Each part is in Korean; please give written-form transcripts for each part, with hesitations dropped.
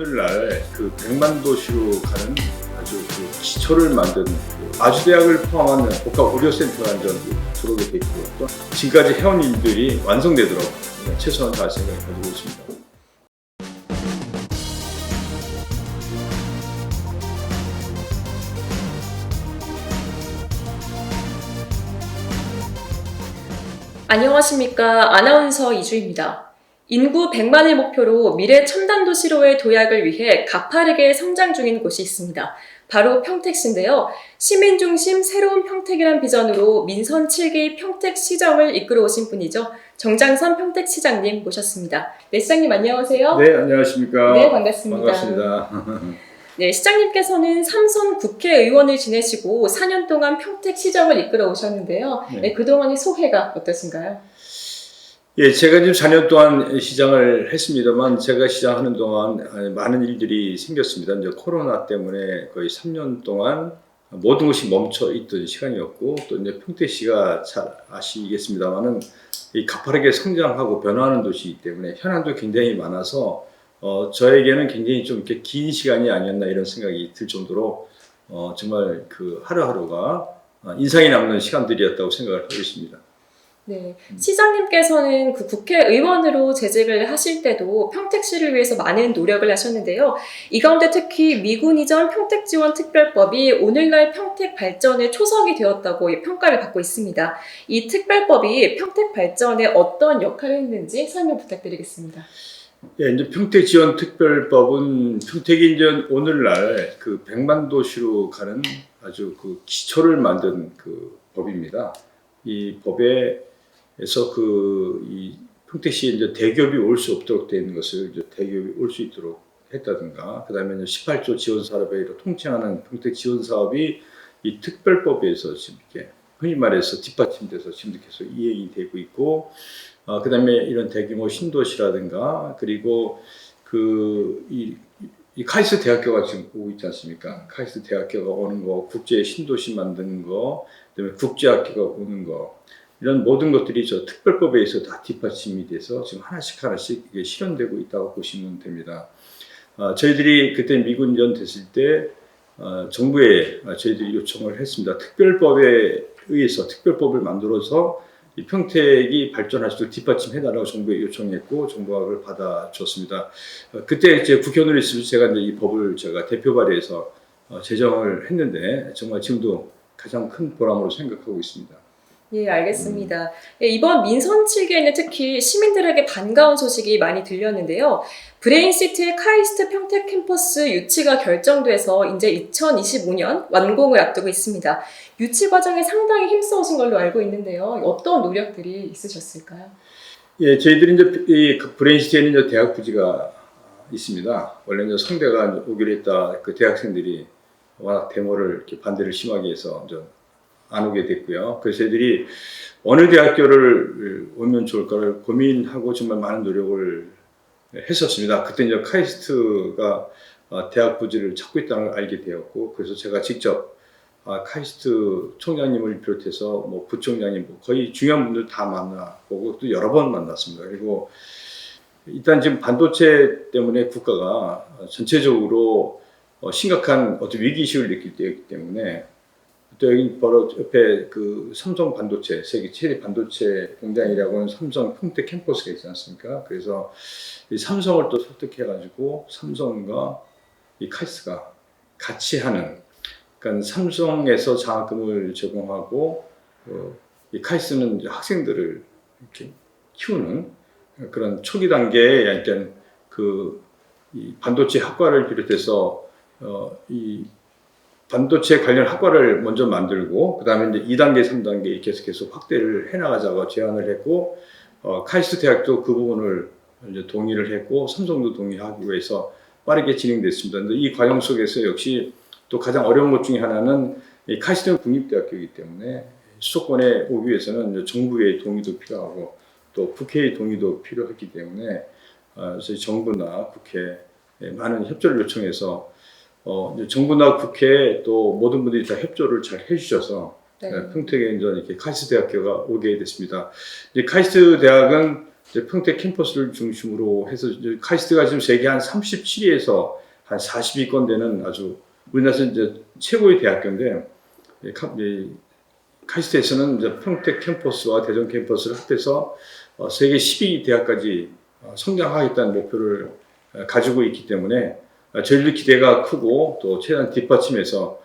오늘날 그 100만 도시로 가는 아주 그 기초를 만든 그 아주대학을 포함한 복합 의료센터가 이제 들어오게 됐고, 또 지금까지 해온 일들이 완성되도록 최선을 다할 생각을 가지고 있습니다. 안녕하십니까. 아나운서 이주입니다. 인구 100만을 목표로 미래 첨단 도시로의 도약을 위해 가파르게 성장 중인 곳이 있습니다. 바로 평택시인데요. 시민 중심 새로운 평택이란 비전으로 민선 7기 평택시정을 이끌어 오신 분이죠. 정장선 평택시장님 모셨습니다. 네, 시장님 안녕하세요. 네, 안녕하십니까. 네, 반갑습니다. 반갑습니다. 네, 시장님께서는 삼선 국회의원을 지내시고 4년 동안 평택시정을 이끌어 오셨는데요. 네, 그동안의 소회가 어떠신가요? 예, 제가 지금 4년 동안 시장을 했습니다만, 제가 시장하는 동안 많은 일들이 생겼습니다. 이제 코로나 때문에 거의 3년 동안 모든 것이 멈춰 있던 시간이었고, 또 이제 평택시가 잘 아시겠습니다만은 이 가파르게 성장하고 변화하는 도시이기 때문에 현안도 굉장히 많아서 저에게는 굉장히 좀 이렇게 긴 시간이 아니었나 이런 생각이 들 정도로 정말 그 하루하루가 인상이 남는 시간들이었다고 생각을 하고 있습니다. 네, 시장님께서는 그 국회의원으로 재직을 하실 때도 평택시를 위해서 많은 노력을 하셨는데요. 이 가운데 특히 미군 이전 평택지원특별법이 오늘날 평택 발전의 초석이 되었다고 평가를 받고 있습니다. 이 특별법이 평택 발전에 어떤 역할을 했는지 설명 부탁드리겠습니다. 예, 이제 평택지원특별법은 평택이 이제 오늘날 그 100만 도시로 가는 아주 그 기초를 만든 그 법입니다. 이 법에서 이 평택시에 이제 대기업이 올 수 없도록 되어 있는 것을 이제 대기업이 올 수 있도록 했다든가, 그 다음에 18조 지원 사업에 통칭하는 평택 지원 사업이 이 특별법에서 지금 이렇게 흔히 말해서 뒷받침돼서 지금 계속 이행이 되고 있고, 그 다음에 이런 대규모 신도시라든가, 그리고 이 카이스트 대학교가 지금 오고 있지 않습니까? 카이스트 대학교가 오는 거, 국제 신도시 만드는 거, 그다음에 국제학교가 오는 거, 이런 모든 것들이 저 특별법에 의해서 다 뒷받침이 돼서 지금 하나씩 이게 실현되고 있다고 보시면 됩니다. 저희들이 그때 미군전 됐을 때 정부에 저희들이 요청을 했습니다. 특별법에 의해서 특별법을 만들어서 이 평택이 발전할 수 있도록 뒷받침해달라고 정부에 요청했고, 정부가 그걸 받아줬습니다. 그때 이제 국회의원으로 있으면 제가 이제 이 법을 제가 대표 발의해서 제정을 했는데, 정말 지금도 가장 큰 보람으로 생각하고 있습니다. 예, 알겠습니다. 예, 이번 민선 7기에는 특히 시민들에게 반가운 소식이 많이 들렸는데요. 브레인시티의 카이스트 평택 캠퍼스 유치가 결정돼서 이제 2025년 완공을 앞두고 있습니다. 유치 과정에 상당히 힘써오신 걸로 알고 있는데요. 어떤 노력들이 있으셨을까요? 예, 저희들이 이제 이 브레인시티에는 이제 대학 부지가 있습니다. 원래 이제 성대가 오기로 했다 그 대학생들이 워낙 데모를 이렇게 반대를 심하게 해서 이제 안 오게 됐고요. 그래서 저희들이 어느 대학교를 오면 좋을까를 고민하고 정말 많은 노력을 했었습니다. 그때 이제 카이스트가 대학 부지를 찾고 있다는 걸 알게 되었고, 그래서 제가 직접 카이스트 총장님을 비롯해서 뭐 부총장님, 거의 중요한 분들 다 만나보고 또 여러 번 만났습니다. 그리고 일단 지금 반도체 때문에 국가가 전체적으로 심각한 어떤 위기의식을 느낄 때이기 때문에, 또 여기 바로 옆에 그 삼성 반도체, 세계 최대 반도체 공장이라고 하는 삼성 평택 캠퍼스가 있지 않습니까? 그래서 이 삼성을 또 설득해가지고 삼성과 이 카이스트가 같이 하는, 그러니까 삼성에서 장학금을 제공하고 이 카이스트는 이제 학생들을 이렇게 키우는 그런 초기 단계에 약간 이 반도체 학과를 비롯해서 이 반도체 관련 학과를 먼저 만들고, 그 다음에 이제 2단계, 3단계 이렇게 해서 계속 확대를 해나가자고 제안을 했고, 카이스트 대학도 그 부분을 이제 동의를 했고, 삼성도 동의하고 해서 빠르게 진행됐습니다. 근데 이 과정 속에서 역시 또 가장 어려운 것 중에 하나는 이 카이스트는 국립대학교이기 때문에 수도권에 오기 위해서는 이제 정부의 동의도 필요하고 또 국회의 동의도 필요했기 때문에 저희 정부나 국회에 많은 협조를 요청해서 정부나 국회 또 모든 분들이 다 협조를 잘 해주셔서 평택에 이제 이렇게 카이스트 대학교가 오게 됐습니다. 이제 카이스트 대학은 이제 평택 캠퍼스를 중심으로 해서 이제 카이스트가 지금 세계 한 37위에서 한 40위권 되는 아주 우리나라에서 이제 최고의 대학교인데 이 카이스트에서는 이제 평택 캠퍼스와 대전 캠퍼스를 합해서 세계 10위 대학까지 성장하겠다는 목표를 가지고 있기 때문에 저희들 기대가 크고 또 최대한 뒷받침해서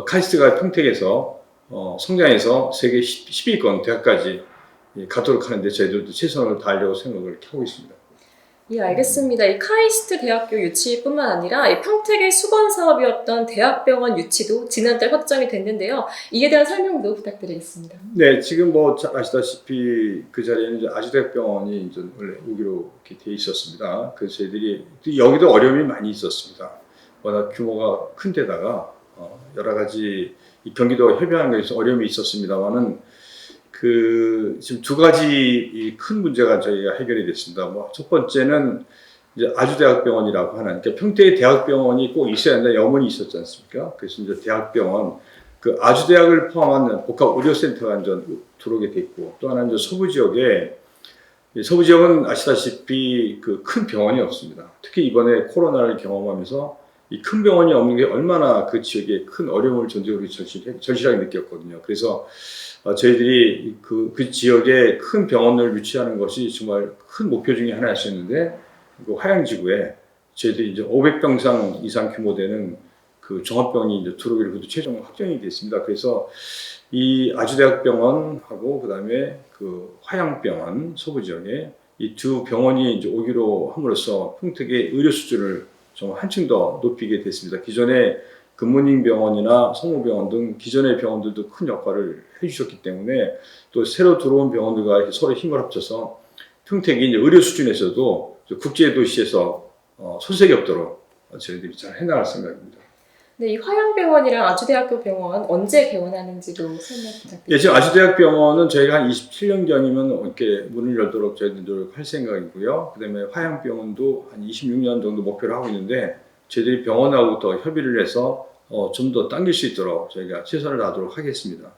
카이스트가 평택에서 성장해서 세계 10위권 대학까지 가도록 하는데 저희들도 최선을 다하려고 생각을 하고 있습니다. 예, 알겠습니다. 이 카이스트 대학교 유치뿐만 아니라 이 평택의 수건 사업이었던 대학병원 유치도 지난달 확정이 됐는데요. 이에 대한 설명도 부탁드리겠습니다. 네, 지금 뭐 아시다시피 그 자리에는 이제 아주대학병원이 이제 원래 여기로 이렇게 돼 있었습니다. 그래서 저희들이 여기도 어려움이 많이 있었습니다. 워낙 규모가 큰 데다가 여러 가지 이 경기도 협의하는 것에서 어려움이 있었습니다만은 지금 두 가지 큰 문제가 저희가 해결이 됐습니다. 뭐 첫 번째는 이제 아주대학병원이라고 하는, 그러니까 평택에 대학병원이 꼭 있어야 한다는 염원이 있었지 않습니까? 그래서 이제 대학병원, 그 아주대학을 포함한 복합의료센터가 이제 들어오게 됐고, 또 하나는 이제 서부 지역은 아시다시피 그 큰 병원이 없습니다. 특히 이번에 코로나를 경험하면서 이 큰 병원이 없는 게 얼마나 그 지역에 큰 어려움을 전적으로 절실하게 느꼈거든요. 그래서 저희들이 그 지역에 큰 병원을 유치하는 것이 정말 큰 목표 중에 하나였었는데, 그 화양지구에 저희들이 이제 500병상 이상 규모 되는 그 종합병원이 이제 들어오기로 최종 확정이 됐습니다. 그래서 이 아주대학병원하고 그다음에 그 화양병원 서부 지역에 이 두 병원이 이제 오기로 함으로써 평택의 의료 수준을 좀 한층 더 높이게 됐습니다. 기존의 금문인 병원이나 성모병원 등 기존의 병원들도 큰 역할을 해주셨기 때문에 또 새로 들어온 병원들과 서로 힘을 합쳐서 평택이 이제 의료 수준에서도 국제 도시에서 손색이 없도록 저희들이 잘 해나갈 생각입니다. 네, 이 화양병원이랑 아주대학교 병원 언제 개원하는지도 설명 부탁드립니다. 예, 지금 아주대학병원은 저희가 한 27년경이면 이렇게 문을 열도록 저희들 노력할 생각이고요. 그다음에 화양병원도 한 26년 정도 목표를 하고 있는데 저희들이 병원하고 더 협의를 해서 좀 더 당길 수 있도록 저희가 최선을 다하도록 하겠습니다.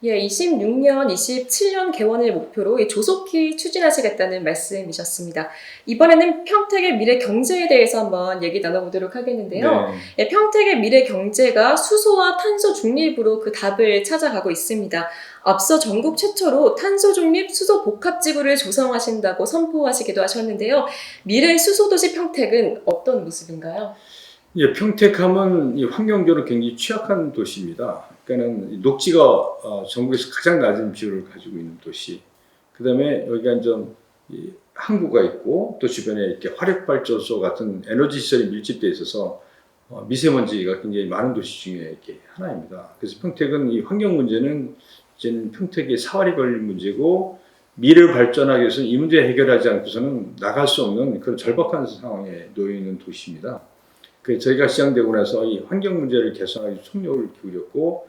예, 26년, 27년 개원을 목표로 조속히 추진하시겠다는 말씀이셨습니다. 이번에는 평택의 미래 경제에 대해서 한번 얘기 나눠보도록 하겠는데요. 네. 예, 평택의 미래 경제가 수소와 탄소 중립으로 그 답을 찾아가고 있습니다. 앞서 전국 최초로 탄소 중립 수소 복합지구를 조성하신다고 선포하시기도 하셨는데요. 미래 수소도시 평택은 어떤 모습인가요? 예, 평택하면 이 환경적으로 굉장히 취약한 도시입니다. 그러니까는 녹지가 전국에서 가장 낮은 비율을 가지고 있는 도시. 그다음에 여기가 좀 항구가 있고 또 주변에 이렇게 화력발전소 같은 에너지 시설이 밀집되어 있어서 미세먼지가 굉장히 많은 도시 중에 이렇게 하나입니다. 그래서 평택은 이 환경 문제는 이제는 평택의 사활이 걸릴 문제고 미래를 발전하기 위해서는 이 문제 해결하지 않고서는 나갈 수 없는 그런 절박한 상황에 놓여 있는 도시입니다. 그래서 저희가 시작되고 나서 이 환경 문제를 개선하기 위해 총력을 기울였고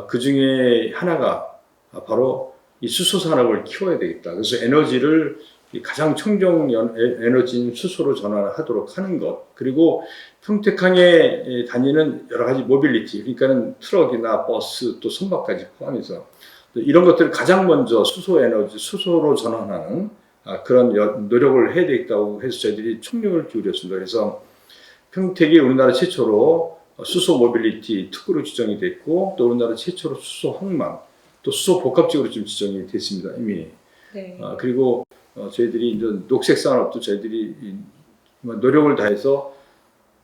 그 중에 하나가 바로 이 수소 산업을 키워야 되겠다. 그래서 에너지를 가장 청정 에너지인 수소로 전환하도록 하는 것, 그리고 평택항에 다니는 여러 가지 모빌리티, 그러니까는 트럭이나 버스 또 선박까지 포함해서 이런 것들을 가장 먼저 수소 에너지, 수소로 전환하는 그런 노력을 해야 되겠다고 해서 저희들이 총력을 기울였습니다. 그래서 평택이 우리나라 최초로 수소 모빌리티 특구로 지정이 됐고 또 우리나라 최초로 수소 항만, 또 수소 복합지구로 좀 지정이 됐습니다. 이미. 네. 그리고 저희들이 이제 녹색 산업도 저희들이 노력을 다해서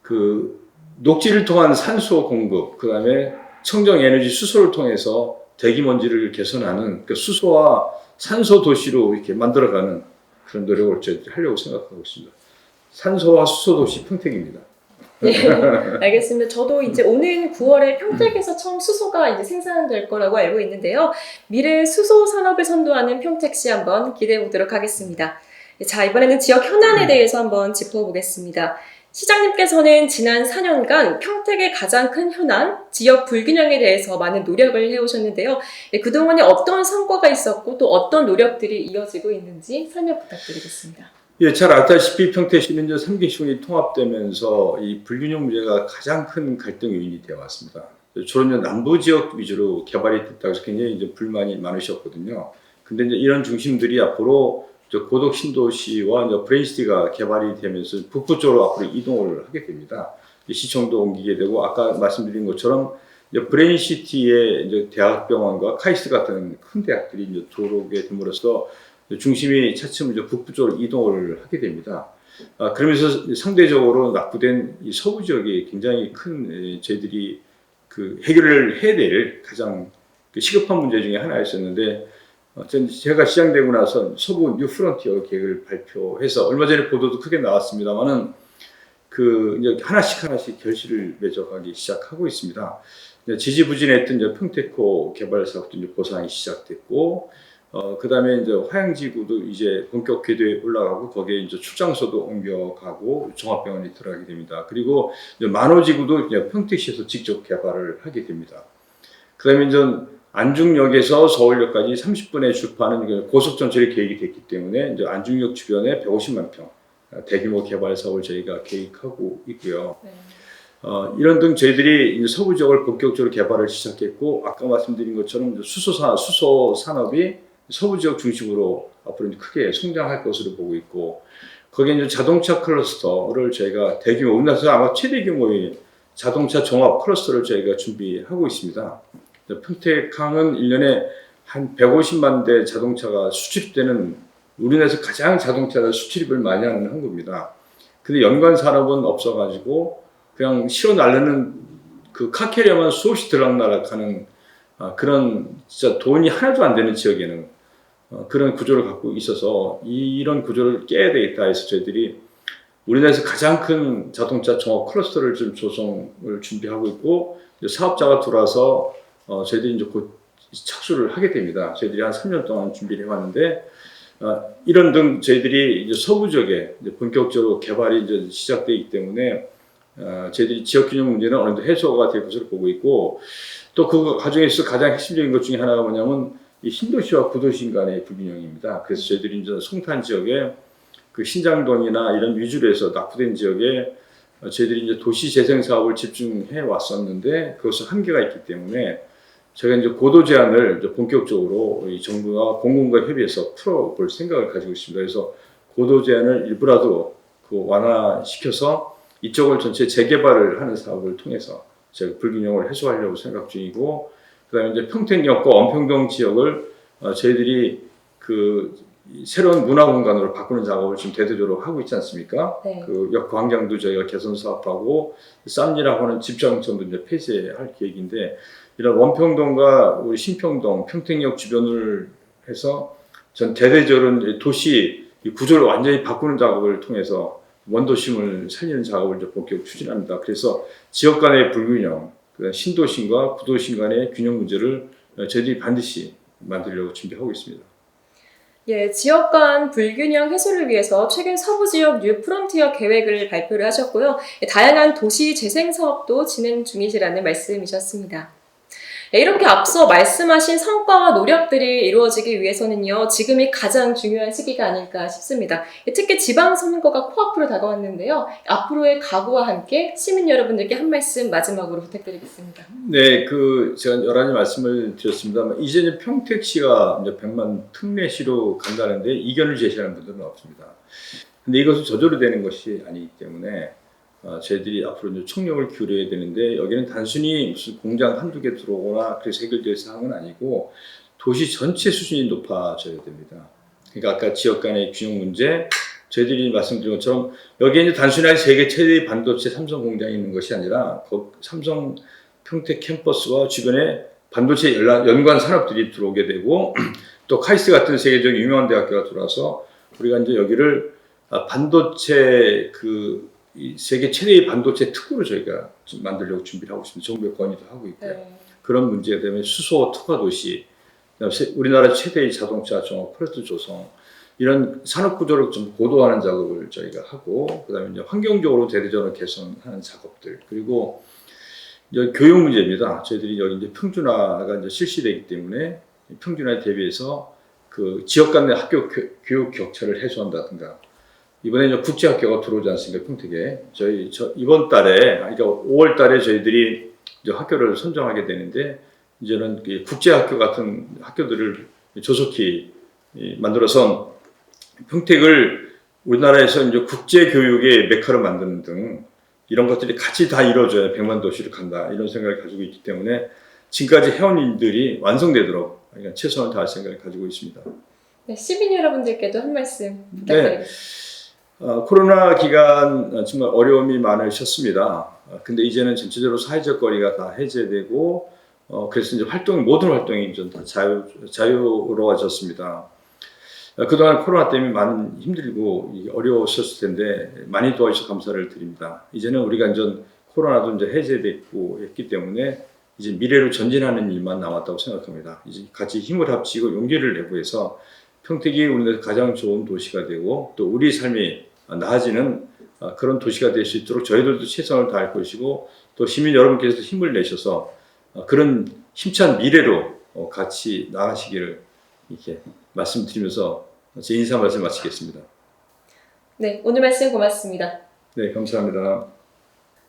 그 녹지를 통한 산소 공급, 그 다음에 청정 에너지 수소를 통해서 대기먼지를 개선하는 그 수소와 산소 도시로 이렇게 만들어가는 그런 노력을 저희들이 하려고 생각하고 있습니다. 산소와 수소 도시 평택입니다. 네, 알겠습니다. 저도 이제 오는 9월에 평택에서 처음 수소가 이제 생산될 거라고 알고 있는데요. 미래 수소 산업을 선도하는 평택시 한번 기대해 보도록 하겠습니다. 자, 이번에는 지역 현안에 대해서 한번 짚어보겠습니다. 시장님께서는 지난 4년간 평택의 가장 큰 현안, 지역 불균형에 대해서 많은 노력을 해오셨는데요. 그동안에 어떤 성과가 있었고 또 어떤 노력들이 이어지고 있는지 설명 부탁드리겠습니다. 예, 잘 알다시피 평택시는 이제 3개 시군이 통합되면서 이 불균형 문제가 가장 큰 갈등 요인이 되어 왔습니다. 주로 이제 남부 지역 위주로 개발이 됐다고 해서 굉장히 이제 불만이 많으셨거든요. 근데 이제 이런 중심들이 앞으로 고덕 신도시와 이제 브레인시티가 개발이 되면서 북부 쪽으로 앞으로 이동을 하게 됩니다. 시청도 옮기게 되고 아까 말씀드린 것처럼 이제 브레인시티의 이제 대학병원과 카이스트 같은 큰 대학들이 이제 들어오게 됨으로써 중심이 차츰 이제 북부 쪽으로 이동을 하게 됩니다. 그러면서 상대적으로 낙후된 이 서부 지역이 굉장히 큰 저희들이 그 해결을 해야 될 가장 시급한 문제 중에 하나였었는데 제가 시장되고 나서 서부 뉴 프론티어 계획을 발표해서 얼마 전에 보도도 크게 나왔습니다만은 그 이제 하나씩 결실을 맺어가기 시작하고 있습니다. 지지부진했던 이제 평택호 개발 사업도 이제 보상이 시작됐고, 그 다음에 이제 화양지구도 이제 본격 궤도에 올라가고 거기에 이제 출장소도 옮겨가고 종합병원이 들어가게 됩니다. 그리고 이제 만호지구도 이제 평택시에서 직접 개발을 하게 됩니다. 그 다음에 이제 안중역에서 서울역까지 30분에 주파하는 고속전철이 계획이 됐기 때문에 이제 안중역 주변에 150만 평 대규모 개발 사업을 저희가 계획하고 있고요. 네. 이런 등 저희들이 이제 서부 지역을 본격적으로 개발을 시작했고 아까 말씀드린 것처럼 수소 산업이 서부 지역 중심으로 앞으로 이제 크게 성장할 것으로 보고 있고 거기에 이제 자동차 클러스터를 저희가 대규모 우리나라에서 아마 최대 규모의 자동차 종합 클러스터를 저희가 준비하고 있습니다. 평택항은 1년에 한 150만 대 자동차가 수출되는 우리나라에서 가장 자동차 수출입을 많이 하는 항구입니다. 근데 연관 산업은 없어가지고 그냥 실어 날르는 그 카캐리어만 수없이 들락날락하는 그런 진짜 돈이 하나도 안 되는 지역에는 그런 구조를 갖고 있어서 이런 구조를 깨야 되겠다 해서 저희들이 우리나라에서 가장 큰 자동차 종합 클러스터를 좀 조성을 준비하고 있고 사업자가 들어와서 저희들이 이제 곧 착수를 하게 됩니다. 저희들이 한 3년 동안 준비를 해왔는데 이런 등 저희들이 이제 서부 지역에 이제 본격적으로 개발이 이제 시작되기 때문에 저희들이 지역균형 문제는 어느 정도 해소가 될 것으로 보고 있고 또 그 과정에서 가장 핵심적인 것 중에 하나가 뭐냐면 이 신도시와 구도시 간의 불균형입니다. 그래서 저희들이 이제 송탄 지역에 그 신장동이나 이런 위주로 해서 낙후된 지역에 저희들이 이제 도시 재생 사업을 집중해 왔었는데 그것은 한계가 있기 때문에 제가 이제 고도 제한을 이제 본격적으로 이 정부와 공공과 협의해서 풀어볼 생각을 가지고 있습니다. 그래서 고도 제한을 일부라도 그 완화시켜서 이쪽을 전체 재개발을 하는 사업을 통해서 제가 불균형을 해소하려고 생각 중이고, 그다음에 이제 평택역과 원평동 지역을 저희들이 그 새로운 문화 공간으로 바꾸는 작업을 지금 대대적으로 하고 있지 않습니까? 네. 그 역 광장도 저희가 개선 사업하고 쌈리라고 하는 집정점도 이제 폐쇄할 계획인데 이런 원평동과 우리 신평동, 평택역 주변을 해서 전 대대적으로 도시 구조를 완전히 바꾸는 작업을 통해서 원도심을 살리는 작업을 이제 본격 추진합니다. 그래서 지역 간의 불균형, 신도심과 구도심 간의 균형 문제를 저희들이 반드시 만들려고 준비하고 있습니다. 예, 지역 간 불균형 해소를 위해서 최근 서부 지역 뉴 프론티어 계획을 발표를 하셨고요. 다양한 도시 재생 사업도 진행 중이시라는 말씀이셨습니다. 이렇게 앞서 말씀하신 성과와 노력들이 이루어지기 위해서는요, 지금이 가장 중요한 시기가 아닐까 싶습니다. 특히 지방선거가 코앞으로 다가왔는데요. 앞으로의 각오와 함께 시민 여러분들께 한 말씀 마지막으로 부탁드리겠습니다. 네, 제가 여러 가지 말씀을 드렸습니다만, 이제 평택시가 이제 100만 특례시로 간다는데 이견을 제시하는 분들은 없습니다. 근데 이것은 저절로 되는 것이 아니기 때문에, 저희들이 앞으로 이제 총력을 기울여야 되는데 여기는 단순히 무슨 공장 한두 개 들어오거나 그래서 해결될 사항은 아니고 도시 전체 수준이 높아져야 됩니다. 그러니까 아까 지역 간의 균형 문제, 저희들이 말씀드린 것처럼 여기에 이제 단순하게 세계 최대의 반도체 삼성 공장이 있는 것이 아니라 삼성 평택 캠퍼스와 주변에 반도체 연관 산업들이 들어오게 되고 또 카이스트 같은 세계적인 유명한 대학교가 들어와서 우리가 이제 여기를 반도체 이 세계 최대의 반도체 특구로 저희가 만들려고 준비를 하고 있습니다. 정부의 건의도 하고 있고요. 네. 그런 문제 때문에 수소 특화 도시, 우리나라 최대의 자동차 종합 프로젝트 조성 이런 산업 구조를 좀 고도화하는 작업을 저희가 하고 그다음에 이제 환경적으로 대대적으로 개선하는 작업들 그리고 이제 교육 문제입니다. 저희들이 여기 이제 평준화가 이제 실시되기 때문에 평준화에 대비해서 그 지역 간의 학교 교육 격차를 해소한다든가. 이번에 이제 국제학교가 들어오지 않습니까, 평택에. 이번 달에, 그러니까 5월 달에 저희들이 이제 학교를 선정하게 되는데, 이제는 국제학교 같은 학교들을 조속히 만들어서 평택을 우리나라에서 이제 국제 교육의 메카로 만드는 등 이런 것들이 같이 다 이루어져야 100만 도시를 간다 이런 생각을 가지고 있기 때문에 지금까지 해온 일들이 완성되도록 그러니까 최선을 다할 생각을 가지고 있습니다. 네, 시민 여러분들께도 한 말씀 네. 부탁드리겠습니다. 코로나 기간 정말 어려움이 많으셨습니다. 근데 이제는 전체적으로 사회적 거리가 다 해제되고 그래서 이제 모든 활동이 좀 다 자유로워졌습니다. 그동안 코로나 때문에 많은 힘들고 어려우셨을 텐데 많이 도와주셔서 감사를 드립니다. 이제는 우리가 이제 코로나도 이제 해제됐고 했기 때문에 이제 미래로 전진하는 일만 남았다고 생각합니다. 이제 같이 힘을 합치고 용기를 내고 해서 평택이 우리나라에서 가장 좋은 도시가 되고 또 우리 삶이 나아지는 그런 도시가 될 수 있도록 저희들도 최선을 다할 것이고 또 시민 여러분께서도 힘을 내셔서 그런 힘찬 미래로 같이 나가시기를 이렇게 말씀드리면서 제 인사 말씀 마치겠습니다. 네, 오늘 말씀 고맙습니다. 네, 감사합니다.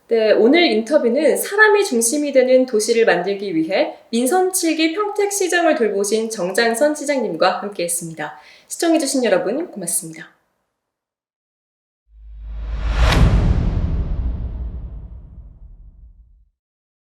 네, 오늘 인터뷰는 사람이 중심이 되는 도시를 만들기 위해 민선 7기 평택시정을 돌보신 정장선 시장님과 함께했습니다. 시청해주신 여러분 고맙습니다.